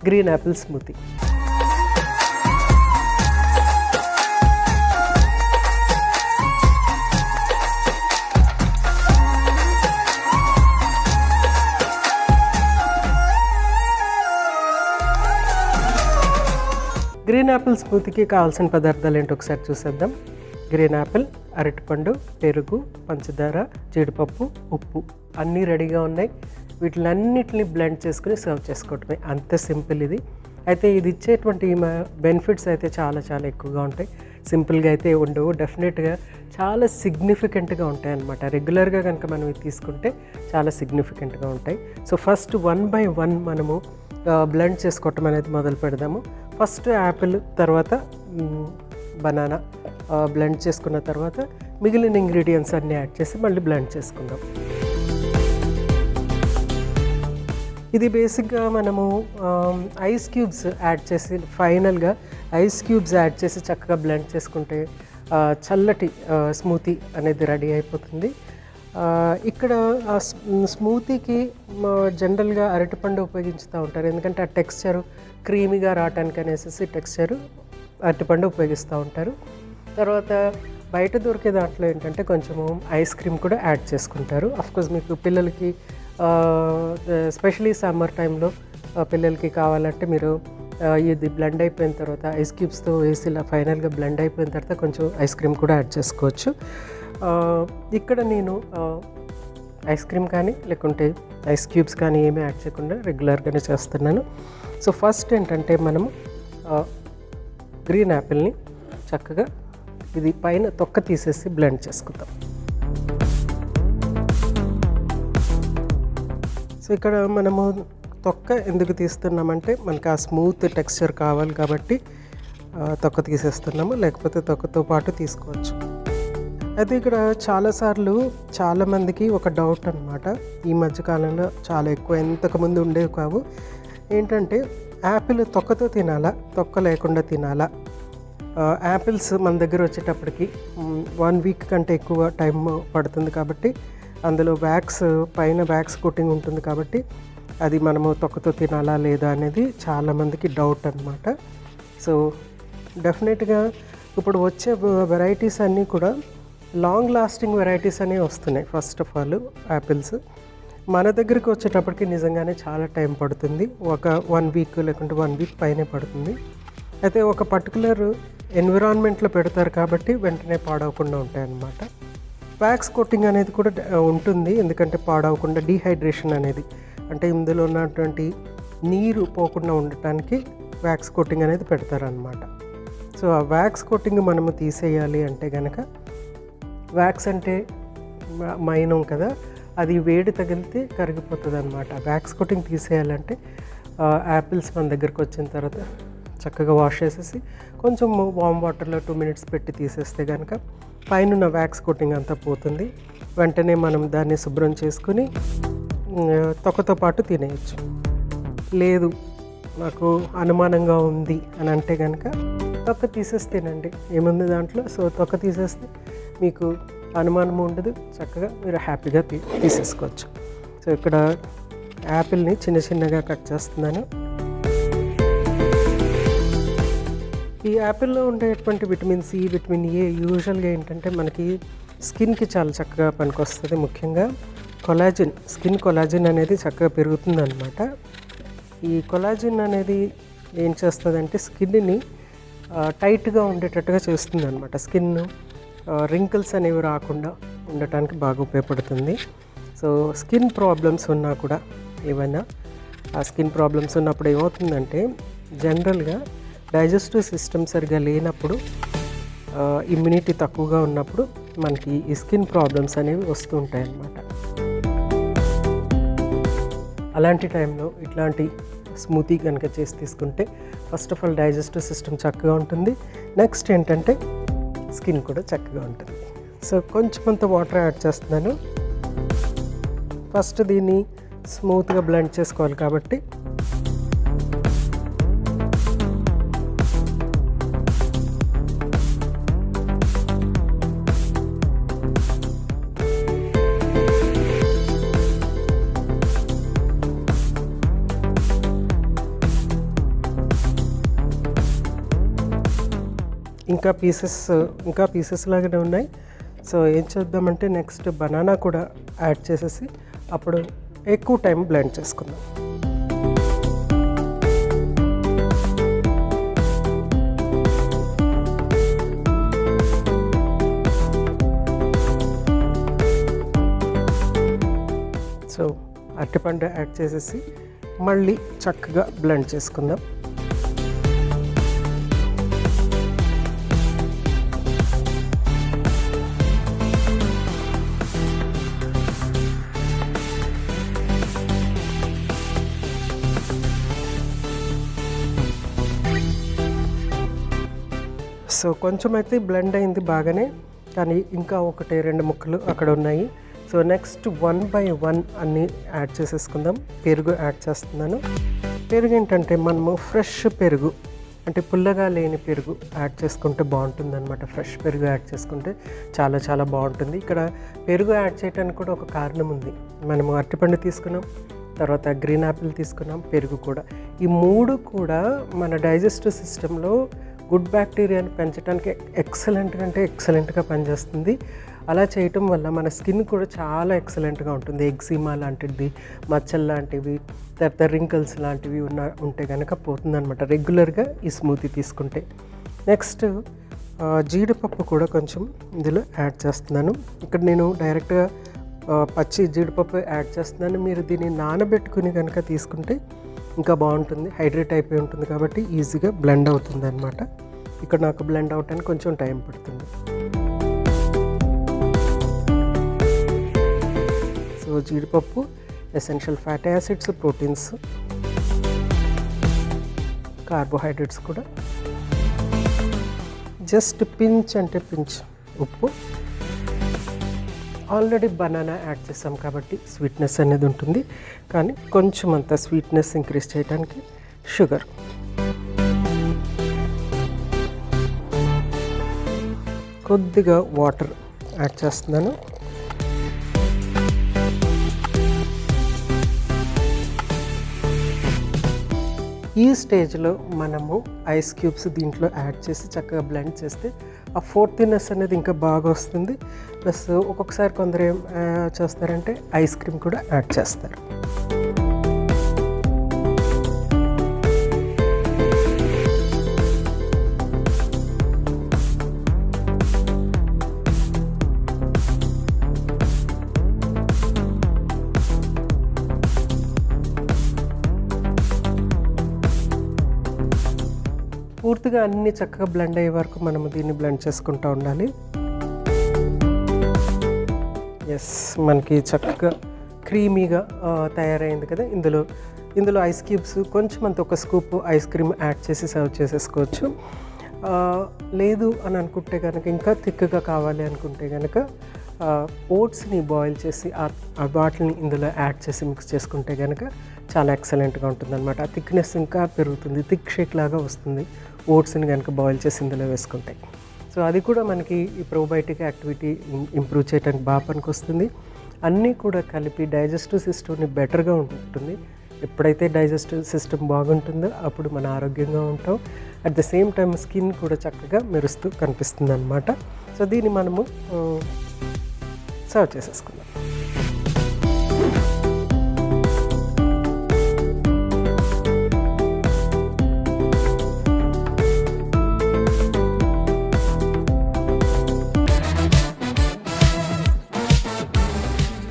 Green apple smoothie. Green apple స్మూతీకి కావాల్సిన పదార్థాలు ఏంటో ఒకసారి చూసేద్దాం. గ్రీన్ యాపిల్, అరటిపండు, పెరుగు, పంచదార, జీడిపప్పు, ఉప్పు అన్నీ రెడీగా ఉన్నాయి. వీటిలన్నిటిని బ్లెండ్ చేసుకుని సర్వ్ చేసుకోవటమే. అంత సింపుల్ ఇది. అయితే ఇది ఇచ్చేటువంటి బెనిఫిట్స్ అయితే చాలా చాలా ఎక్కువగా ఉంటాయి. సింపుల్గా అయితే ఉండవు, డెఫినెట్గా చాలా సిగ్నిఫికెంట్గా ఉంటాయి అన్నమాట. రెగ్యులర్గా కనుక మనం ఇది తీసుకుంటే చాలా సిగ్నిఫికెంట్గా ఉంటాయి. సో ఫస్ట్ 1 by 1 మనము బ్లెండ్ చేసుకోవటం అనేది మొదలు పెడదాము. ఫస్ట్ యాపిల్, తర్వాత బనానా బ్లెండ్ చేసుకున్న తర్వాత మిగిలిన ఇంగ్రీడియంట్స్ అన్నీ యాడ్ చేసి మళ్ళీ బ్లెండ్ చేసుకుందాం. ఇది బేసిక్గా మనము ఐస్ క్యూబ్స్ యాడ్ చేసి, ఫైనల్గా ఐస్ క్యూబ్స్ యాడ్ చేసి చక్కగా బ్లెండ్ చేసుకుంటే చల్లటి స్మూతీ అనేది రెడీ అయిపోతుంది. ఇక్కడ స్మూతీకి జనరల్గా అరటిపండు ఉపయోగించుతూ ఉంటారు, ఎందుకంటే ఆ టెక్స్చరు క్రీమీగా రావటానికి అనేసి టెక్స్చరు అరటిపండు ఉపయోగిస్తూ ఉంటారు. తర్వాత బయట దొరికే దాంట్లో ఏంటంటే కొంచెము ఐస్ క్రీమ్ కూడా యాడ్ చేసుకుంటారు. అఫ్కోర్స్ మీకు పిల్లలకి ఎస్పెషలీ సమ్మర్ టైంలో పిల్లలకి కావాలంటే మీరు ఇది బ్లెండ్ అయిపోయిన తర్వాత ఐస్ క్యూబ్స్తో వేసి ఇలా ఫైనల్గా బ్లెండ్ అయిపోయిన తర్వాత కొంచెం ఐస్ క్రీమ్ కూడా యాడ్ చేసుకోవచ్చు. ఇక్కడ నేను ఐస్ క్రీమ్ కానీ లేకుంటే ఐస్ క్యూబ్స్ కానీ ఏమీ యాడ్ చేయకుండా రెగ్యులర్గానే చేస్తున్నాను. సో ఫస్ట్ ఏంటంటే మనము గ్రీన్ యాపిల్ని చక్కగా ఇది పైన తొక్క తీసేసి బ్లెండ్ చేసుకుందాం. సో ఇక్కడ మనము తొక్క ఎందుకు తీస్తున్నామంటే మనకు ఆ స్మూత్ టెక్స్చర్ కావాలి కాబట్టి తొక్క తీసేస్తున్నాము, లేకపోతే తొక్కతో పాటు తీసుకోవచ్చు. అయితే ఇక్కడ చాలామందికి ఒక డౌట్ అనమాట, ఈ మధ్యకాలంలో చాలా ఎక్కువ, ఇంతకుముందు ఉండేవి కావు. ఏంటంటే యాపిల్ తొక్కతో తినాలా, తొక్క లేకుండా తినాలా? యాపిల్స్ మన దగ్గర వచ్చేటప్పటికి 1 week కంటే ఎక్కువ టైం పడుతుంది కాబట్టి అందులో పైన వ్యాక్స్ కోటింగ్ ఉంటుంది కాబట్టి అది మనము తొక్కతో తినాలా లేదా అనేది చాలామందికి డౌట్ అనమాట. సో డెఫినెట్గా ఇప్పుడు వచ్చే వెరైటీస్ అన్నీ కూడా లాంగ్ లాస్టింగ్ వెరైటీస్ అనేవి వస్తున్నాయి. ఫస్ట్ ఆఫ్ ఆల్ యాపిల్స్ మన దగ్గరికి వచ్చేటప్పటికి నిజంగానే చాలా టైం పడుతుంది, ఒక 1 week లేకుంటే 1 week పైనే పడుతుంది. అయితే ఒక పర్టికులర్ ఎన్విరాన్మెంట్లో పెడతారు కాబట్టి వెంటనే పాడవకుండా ఉంటాయి అన్నమాట. వ్యాక్స్ కోటింగ్ అనేది కూడా ఉంటుంది, ఎందుకంటే పాడవకుండా డీహైడ్రేషన్ అనేది, అంటే ఇందులో ఉన్నటువంటి నీరు పోకుండా ఉండటానికి వ్యాక్స్ కోటింగ్ అనేది పెడతారనమాట. సో ఆ వ్యాక్స్ కోటింగ్ మనము తీసేయాలి అంటే కనుక, వ్యాక్స్ అంటే మైనం కదా, అది వేడి తగిలితే కరిగిపోతుంది అనమాట. వ్యాక్స్ కోటింగ్ తీసేయాలంటే యాపిల్స్ మన దగ్గరకు వచ్చిన తర్వాత చక్కగా వాష్ చేసేసి కొంచెం వామ్ వాటర్లో 2 minutes పెట్టి తీసేస్తే కనుక పైన వ్యాక్స్ కోటింగ్ అంతా పోతుంది. వెంటనే మనం దాన్ని శుభ్రం చేసుకుని తొక్కతో పాటు తినేయచ్చు. లేదు నాకు అనుమానంగా ఉంది అని అంటే కనుక తొక్క తీసేస్తేనండి, ఏముంది దాంట్లో. సో తొక్క తీసేస్తే మీకు అనుమానం ఉండదు, చక్కగా మీరు హ్యాపీగా తీసేసుకోవచ్చు. సో ఇక్కడ యాపిల్ని చిన్న చిన్నగా కట్ చేస్తున్నాను. ఈ యాపిల్లో ఉండేటువంటి విటమిన్ సి, విటమిన్ ఏ యూజువల్గా ఏంటంటే మనకి స్కిన్కి చాలా చక్కగా పనికొస్తుంది. ముఖ్యంగా కొలాజిన్, స్కిన్ కొలాజిన్ అనేది చక్కగా పెరుగుతుంది అనమాట. ఈ కొలాజిన్ అనేది ఏం చేస్తుందంటే స్కిన్ని టైట్గా ఉండేటట్టుగా చేస్తుంది అనమాట. స్కిన్ రింకిల్స్ అనేవి రాకుండా ఉండటానికి బాగా ఉపయోగపడుతుంది. సో స్కిన్ ప్రాబ్లమ్స్ ఉన్నా కూడా, ఏమైనా ఆ స్కిన్ ప్రాబ్లమ్స్ ఉన్నప్పుడు ఏమవుతుందంటే జనరల్గా డైజెస్టివ్ సిస్టమ్ సరిగా లేనప్పుడు, ఇమ్యూనిటీ తక్కువగా ఉన్నప్పుడు మనకి ఈ స్కిన్ ప్రాబ్లమ్స్ అనేవి వస్తూ ఉంటాయి అన్నమాట. అలాంటి టైంలో ఇట్లాంటి స్మూతీ కనుక చేసి తీసుకుంటే first of all digestive system చక్కగా ఉంటుంది, నెక్స్ట్ ఏంటంటే స్కిన్ కూడా చక్కగా ఉంటుంది. సో కొంచెం వాటర్ యాడ్ చేస్తున్నాను. ఫస్ట్ దీన్ని స్మూత్గా బ్లెండ్ చేసుకోవాలి కాబట్టి ఇంకా పీసెస్ లాగానే ఉన్నాయి. సో ఏం చేద్దామంటే నెక్స్ట్ బనానా కూడా యాడ్ చేసేసి అప్పుడు ఎక్కువ టైం బ్లెండ్ చేసుకుందాం. సో అరటిపండు యాడ్ చేసేసి మళ్ళీ చక్కగా బ్లెండ్ చేసుకుందాం. సో కొంచెం అయితే బ్లెండ్ అయింది బాగానే, కానీ ఇంకా 1-2 ముక్కలు అక్కడ ఉన్నాయి. సో నెక్స్ట్ 1 by 1 అన్నీ యాడ్ చేసేసుకుందాం. పెరుగు యాడ్ చేస్తున్నాను. పెరుగు ఏంటంటే మనము ఫ్రెష్ పెరుగు, అంటే పుల్లగా లేని పెరుగు యాడ్ చేసుకుంటే బాగుంటుంది అనమాట. ఫ్రెష్ పెరుగు యాడ్ చేసుకుంటే చాలా చాలా బాగుంటుంది. ఇక్కడ పెరుగు యాడ్ చేయడానికి కూడా ఒక కారణం ఉంది. మనము అరటిపండు తీసుకున్నాం, తర్వాత గ్రీన్ యాపిల్ తీసుకున్నాం, పెరుగు కూడా. ఈ 3 కూడా మన డైజెస్టివ్ సిస్టంలో గుడ్ బ్యాక్టీరియాని పెంచడానికి ఎక్సలెంట్గా పనిచేస్తుంది. అలా చేయటం వల్ల మన స్కిన్ కూడా చాలా ఎక్సలెంట్గా ఉంటుంది. ఎగ్జిమా లాంటిది, మచ్చల్ లాంటివి, తర్వాత రింకల్స్ లాంటివి ఉంటే కనుక పోతుందన్నమాట రెగ్యులర్గా ఈ స్మూతీ తీసుకుంటే. నెక్స్ట్ జీడిపప్పు కూడా కొంచెం ఇందులో యాడ్ చేస్తున్నాను. ఇక్కడ నేను డైరెక్ట్గా పచ్చి జీడిపప్పు యాడ్ చేస్తున్నాను. మీరు దీన్ని నానబెట్టుకుని కనుక తీసుకుంటే ఇంకా బాగుంటుంది. హైడ్రేట్ అయిపోయి ఉంటుంది కాబట్టి ఈజీగా బ్లెండ్ అవుతుంది అనమాట. ఇక్కడ నాకు బ్లెండ్ అవడానికి కొంచెం టైం పడుతుంది. సో జీడిపప్పు essential fatty acids, proteins, carbohydrates కూడా. జస్ట్ పించ్ ఉప్పు. ఆల్రెడీ బనానా యాడ్ చేసాం కాబట్టి స్వీట్నెస్ అనేది ఉంటుంది, కానీ కొంచెం అంత స్వీట్నెస్ ఇంక్రీజ్ చేయడానికి షుగర్. కొద్దిగా వాటర్ యాడ్ చేస్తున్నాను. ఈ స్టేజ్లో మనము ఐస్ క్యూబ్స్ దీంట్లో యాడ్ చేసి చక్కగా బ్లెండ్ చేస్తే ఆ ఫోర్తీనెస్ అనేది ఇంకా బాగా వస్తుంది. ప్లస్ ఒక్కొక్కసారి కొందరు ఏం చేస్తారంటే ఐస్ క్రీమ్ కూడా యాడ్ చేస్తారు. పూర్తిగా అన్నీ చక్కగా బ్లెండ్ అయ్యే వరకు మనము దీన్ని బ్లెండ్ చేసుకుంటూ ఉండాలి. ఎస్, మనకి చక్కగా క్రీమీగా తయారైంది కదా. ఇందులో ఐస్ క్యూబ్స్ కొంచెం అంత ఒక స్కూప్ ఐస్ క్రీమ్ యాడ్ చేసి సర్వ్ చేసేసుకోవచ్చు. లేదు అని అనుకుంటే కనుక, ఇంకా థిక్గా కావాలి అనుకుంటే కనుక ఓట్స్ని బాయిల్ చేసి వాటిని ఇందులో యాడ్ చేసి మిక్స్ చేసుకుంటే కనుక చాలా ఎక్సలెంట్గా ఉంటుందన్నమాట. ఆ థిక్నెస్ ఇంకా పెరుగుతుంది, థిక్ షేక్ లాగా వస్తుంది ఓట్స్ని కనుక బాయిల్ చేసి ఇందులో వేసుకుంటే. సో అది కూడా మనకి ఈ ప్రోబయోటిక్ యాక్టివిటీ ఇంప్రూవ్ చేయడానికి బాగా పనికొస్తుంది. అన్నీ కూడా కలిపి డైజెస్టివ్ సిస్టమ్ని బెటర్గా ఉంటుంది. ఎప్పుడైతే డైజెస్టివ్ సిస్టమ్ బాగుంటుందో అప్పుడు మన ఆరోగ్యంగా ఉంటాం. At the same time skin కూడా చక్కగా మెరుస్తూ కనిపిస్తుంది అన్నమాట. సో దీన్ని మనము సర్వ్ చేసేసుకుందాం.